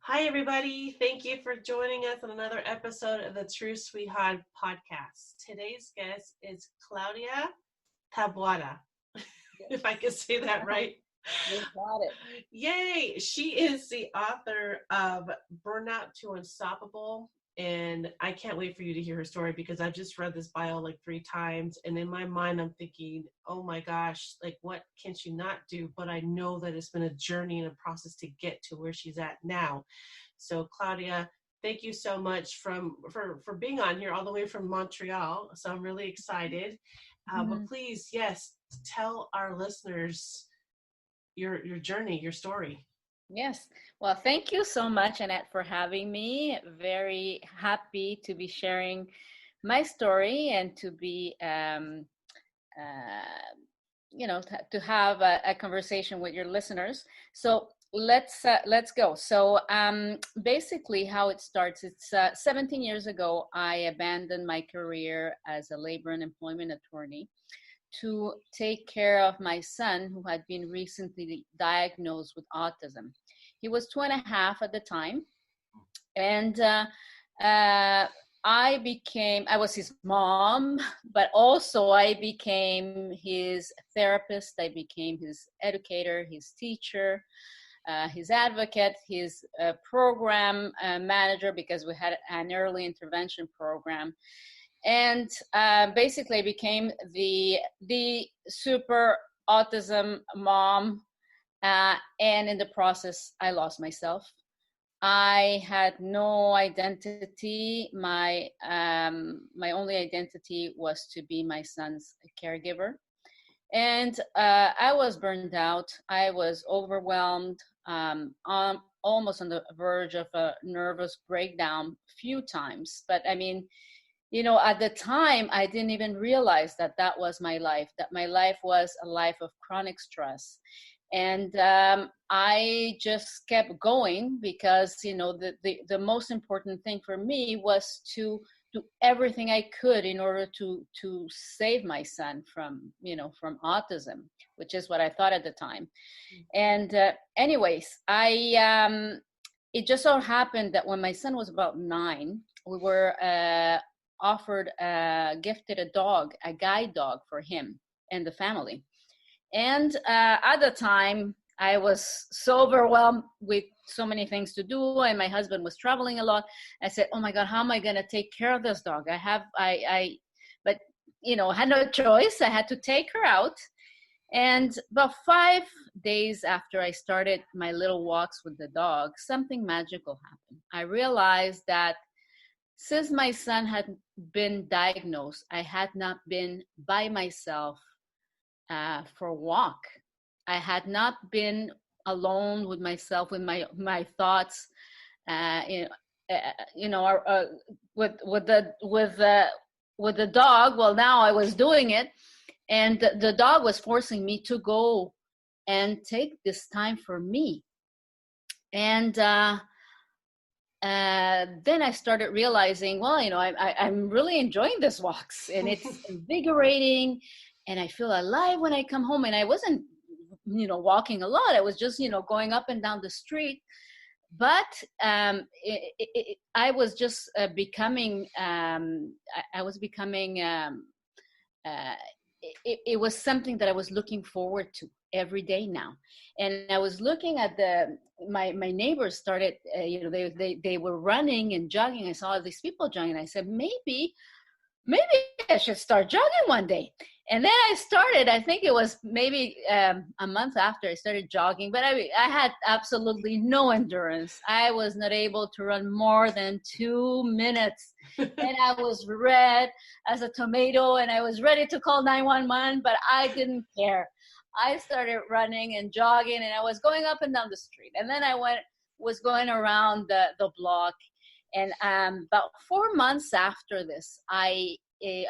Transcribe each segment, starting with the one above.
Hi, everybody. Thank you for joining us on another episode of the True Sweetheart podcast. Today's guest is Claudia Taboada, if I can say that right. You got it. Yay! She is the author of Burnout to Unstoppable. And I can't wait for you to hear her story because I've just read this bio like 3 times. And in my mind, I'm thinking, oh my gosh, like what can she not do? But I know that it's been a journey and a process to get to where she's at now. So, Claudia, thank you so much for being on here all the way from Montreal. So I'm really excited. But Mhm. please, yes, tell our listeners your journey, your story. Yes. Well, thank you so much, Annette, for having me. Very happy to be sharing my story and to be, uh, to have a conversation with your listeners. So let's go. So basically, how it starts. It's 17 years ago. I abandoned my career as a labor and employment attorney to take care of my son who had been recently diagnosed with autism. He was 2.5 at the time. And uh, I was his mom, but also I became his therapist. I became his educator, his teacher, his advocate, his program manager, because we had an early intervention program. And basically I became the super autism mom, and in the process I lost myself. I had no identity. My only identity was to be my son's caregiver, and I was burned out. I was overwhelmed, almost on the verge of a nervous breakdown a few times. But I mean, at the time, I didn't even realize that that was my life, that my life was a life of chronic stress. And I just kept going because, the most important thing for me was to do everything I could in order to save my son from autism, which is what I thought at the time. And anyways, it just so happened that when my son was about 9, we were gifted a dog, a guide dog for him and the family. And at the time, I was so overwhelmed with so many things to do, and my husband was traveling a lot. I said, "Oh my God, how am I going to take care of this dog? But I had no choice. I had to take her out." And about 5 days after I started my little walks with the dog, something magical happened. I realized that since my son had been diagnosed, I had not been by myself for a walk. I had not been alone with myself, with my thoughts. Uh, you you know, with the dog. Well, now I was doing it, and the dog was forcing me to go and take this time for me. And then I started realizing, well, I'm really enjoying these walks, and it's invigorating, and I feel alive when I come home. And I wasn't, walking a lot. I was just, going up and down the street. But I was just becoming. I was becoming. Uh, it was something that I was looking forward to every day now. And I was looking at my neighbors started, they were running and jogging. I saw these people jogging. I said, maybe I should start jogging one day. And then I started. I think it was maybe a month after I started jogging, but I had absolutely no endurance. I was not able to run more than 2 minutes. And I was red as a tomato, and I was ready to call 911, but I didn't care. I started running and jogging, and I was going up and down the street. And then was going around the block. And about 4 months after this, I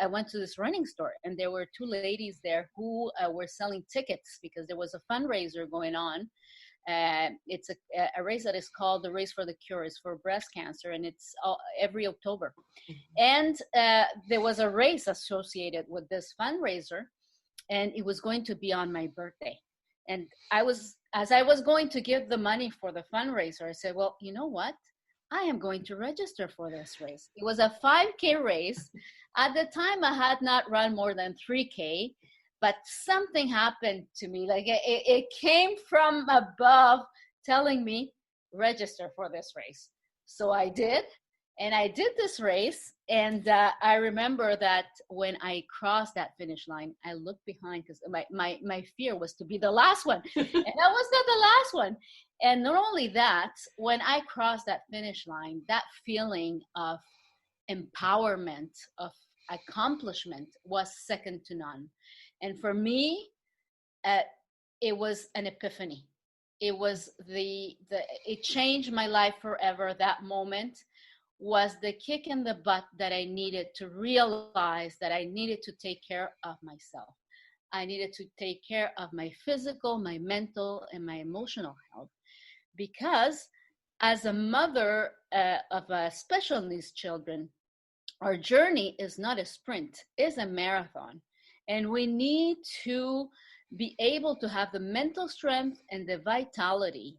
went to this running store, and there were two ladies there who were selling tickets because there was a fundraiser going on. It's a race that is called the Race for the Cure. It's for breast cancer, and it's every October. And there was a race associated with this fundraiser, and it was going to be on my birthday. And as I was going to give the money for the fundraiser, I said, well, you know what? I am going to register for this race. It was a 5K race. At the time, I had not run more than 3K, but something happened to me. Like it came from above telling me, register for this race. So I did. And I did this race, and I remember that when I crossed that finish line, I looked behind because my fear was to be the last one, and I was not the last one. And not only that, when I crossed that finish line, that feeling of empowerment, of accomplishment was second to none. And for me, uh, it was an epiphany. It was it changed my life forever. That moment was the kick in the butt that I needed to realize that I needed to take care of myself. I needed to take care of my physical, my mental, and my emotional health. Because as a mother of special needs children, our journey is not a sprint, it's a marathon. And we need to be able to have the mental strength and the vitality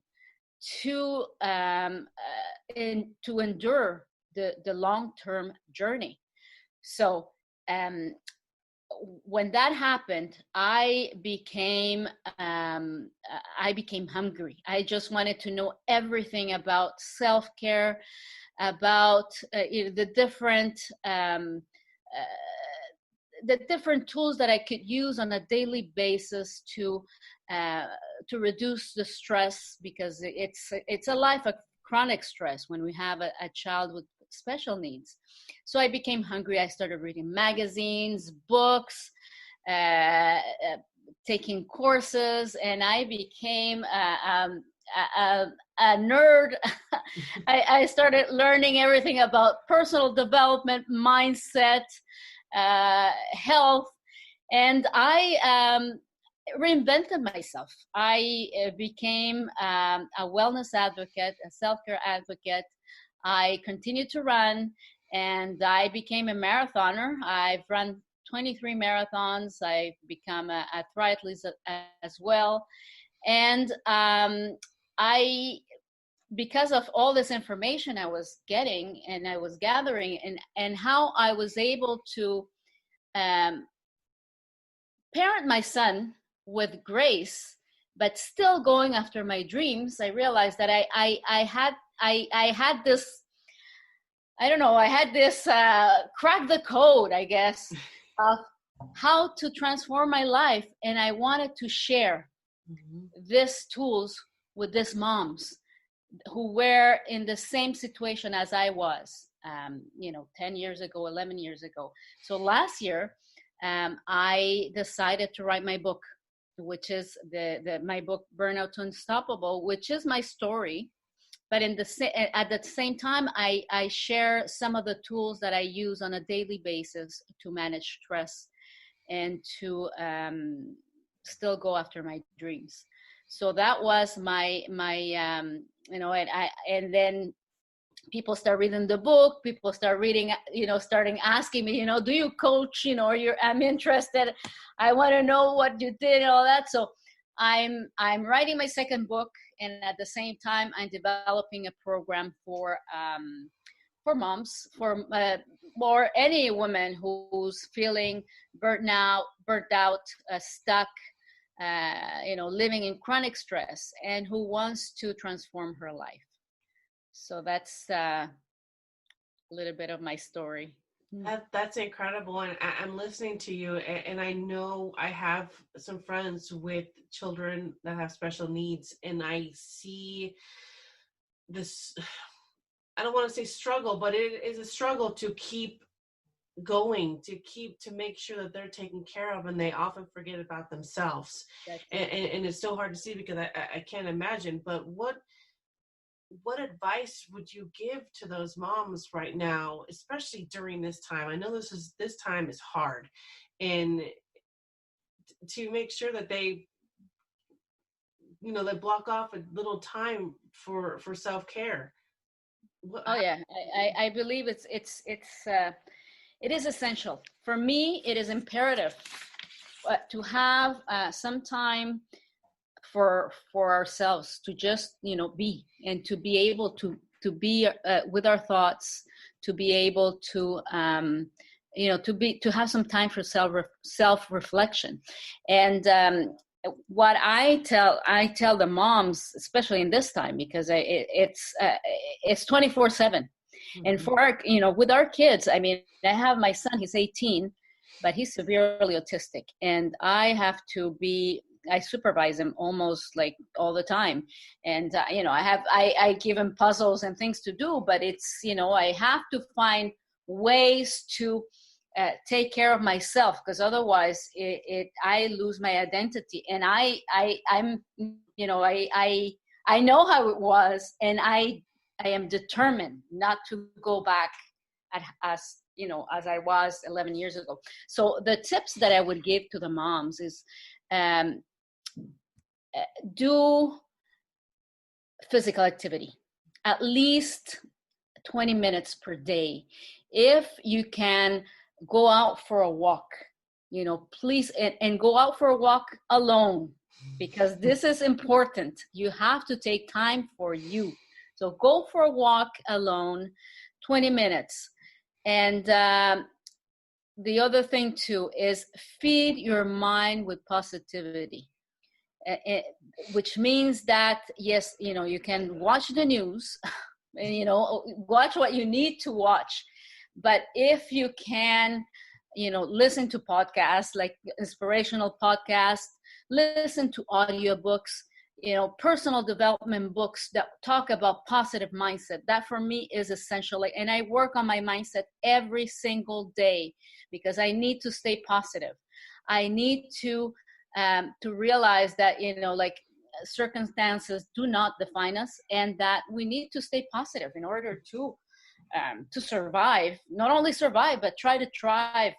to to endure the long-term journey. So when that happened, I became hungry. I just wanted to know everything about self-care, about the different tools that I could use on a daily basis to reduce the stress, because it's a life of chronic stress when we have a child with special needs. So I became hungry. I started reading magazines, books, taking courses, and I became a nerd. I started learning everything about personal development, mindset, health, and I reinvented myself. I became a wellness advocate, a self-care advocate. I continued to run, and I became a marathoner. I've run 23 marathons. I've become a triathlete as well. And because of all this information I was getting and I was gathering, and how I was able to parent my son with grace, but still going after my dreams, I realized that I had this, I don't know, I had this crack the code, I guess, of how to transform my life. And I wanted to share these tools with these moms who were in the same situation as I was, 10 years ago, 11 years ago. So last year, I decided to write my book, which is my book, Burnout to Unstoppable, which is my story. But at the same time, I share some of the tools that I use on a daily basis to manage stress and to still go after my dreams. So that was my and then people start reading the book. People start reading, starting asking me, do you coach? I'm interested. I want to know what you did and all that. So I'm writing my second book, and at the same time, I'm developing a program for moms, for any woman who's feeling burnt out, stuck, living in chronic stress, and who wants to transform her life. So that's a little bit of my story. That's incredible. And I'm listening to you, and I know I have some friends with children that have special needs, and I see this, I don't want to say struggle, but it is a struggle to keep going, to make sure that they're taken care of, and they often forget about themselves. And it's so hard to see, because I can't imagine. But what advice would you give to those moms right now, especially during this time? I know this time is hard, and to make sure that they they block off a little time for self-care. Yeah, I believe it is essential. For me, it is imperative to have some time for ourselves, to just be, and to be able to be with our thoughts, to be able to to have some time for self reflection. And what I tell the moms, especially in this time, because it's 24/7. And for our, with our kids, I mean, I have my son, he's 18, but he's severely autistic, and I supervise him almost like all the time. And I give him puzzles and things to do, but it's, I have to find ways to take care of myself, because otherwise I lose my identity. And I'm I know how it was, and I am determined not to go back as I was 11 years ago. So the tips that I would give to the moms is, do physical activity at least 20 minutes per day. If you can, go out for a walk, please, and go out for a walk alone, because this is important. You have to take time for you. So go for a walk alone, 20 minutes. And the other thing too is feed your mind with positivity, which means that, yes, you can watch the news, and, watch what you need to watch. But if you can, listen to podcasts, like inspirational podcasts, listen to audiobooks, personal development books that talk about positive mindset. That for me is essential. And I work on my mindset every single day, because I need to stay positive. I need to realize that, circumstances do not define us, and that we need to stay positive in order to survive. Not only survive, but try to thrive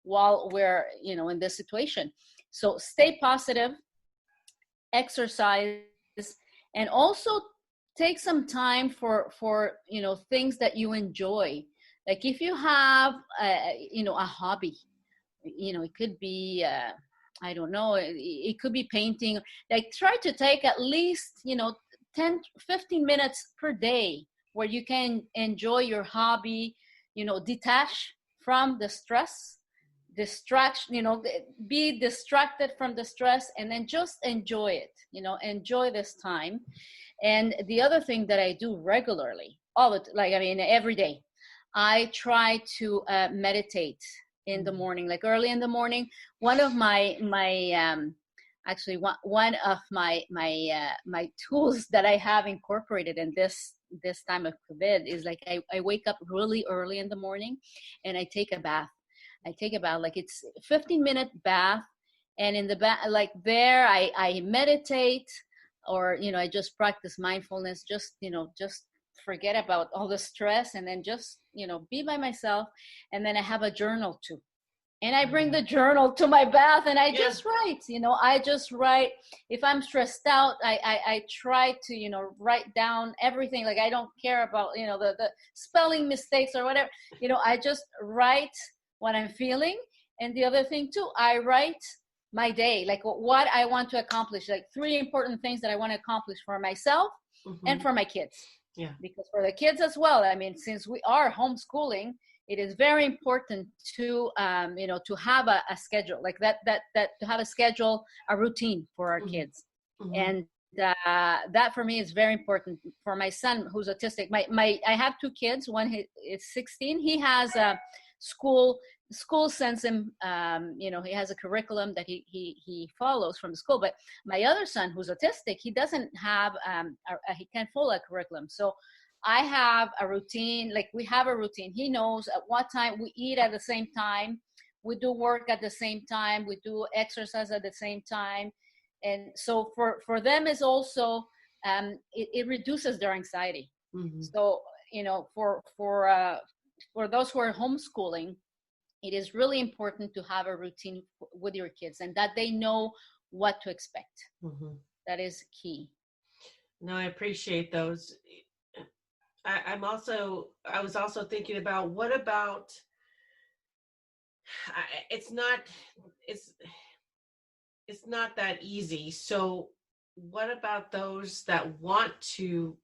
while we're, in this situation. So stay positive, exercise, and also take some time for things that you enjoy. Like if you have a hobby, it could be I don't know, it could be painting. Like try to take at least 10-15 minutes per day where you can enjoy your hobby, detach from the stress, be distracted from the stress, and then just enjoy it, enjoy this time. And the other thing that I do regularly, every day, I try to meditate in the morning, like early in the morning. One of my actually one of my tools that I have incorporated in this time of COVID is, like, I wake up really early in the morning, and I take a bath. Like it's 15-minute bath, and in the bath, like there, I meditate, or I just practice mindfulness, just forget about all the stress, and then just be by myself. And then I have a journal too, and I bring the journal to my bath, and I just write. I just write. If I'm stressed out, I try to write down everything. Like I don't care about the spelling mistakes or whatever. I just write what I'm feeling. And the other thing too, I write my day, like what I want to accomplish, like 3 important things that I want to accomplish for myself and for my kids. Yeah. Because for the kids as well, I mean, since we are homeschooling, it is very important to to have a schedule like that to have a schedule, a routine for our kids. And that for me is very important. For my son, who's autistic, I have 2 kids. One is 16. He has a school sends him, he has a curriculum that he follows from the school. But my other son, who's autistic, he doesn't have he can't follow a curriculum. So I have a routine. Like we have a routine. He knows at what time we eat at the same time, we do work at the same time, we do exercise at the same time. And so for them is also it reduces their anxiety. So for those who are homeschooling, it is really important to have a routine with your kids, and that they know what to expect. That is key. No, I appreciate those. I was also thinking about, what about, it's not that easy. So what about those that want to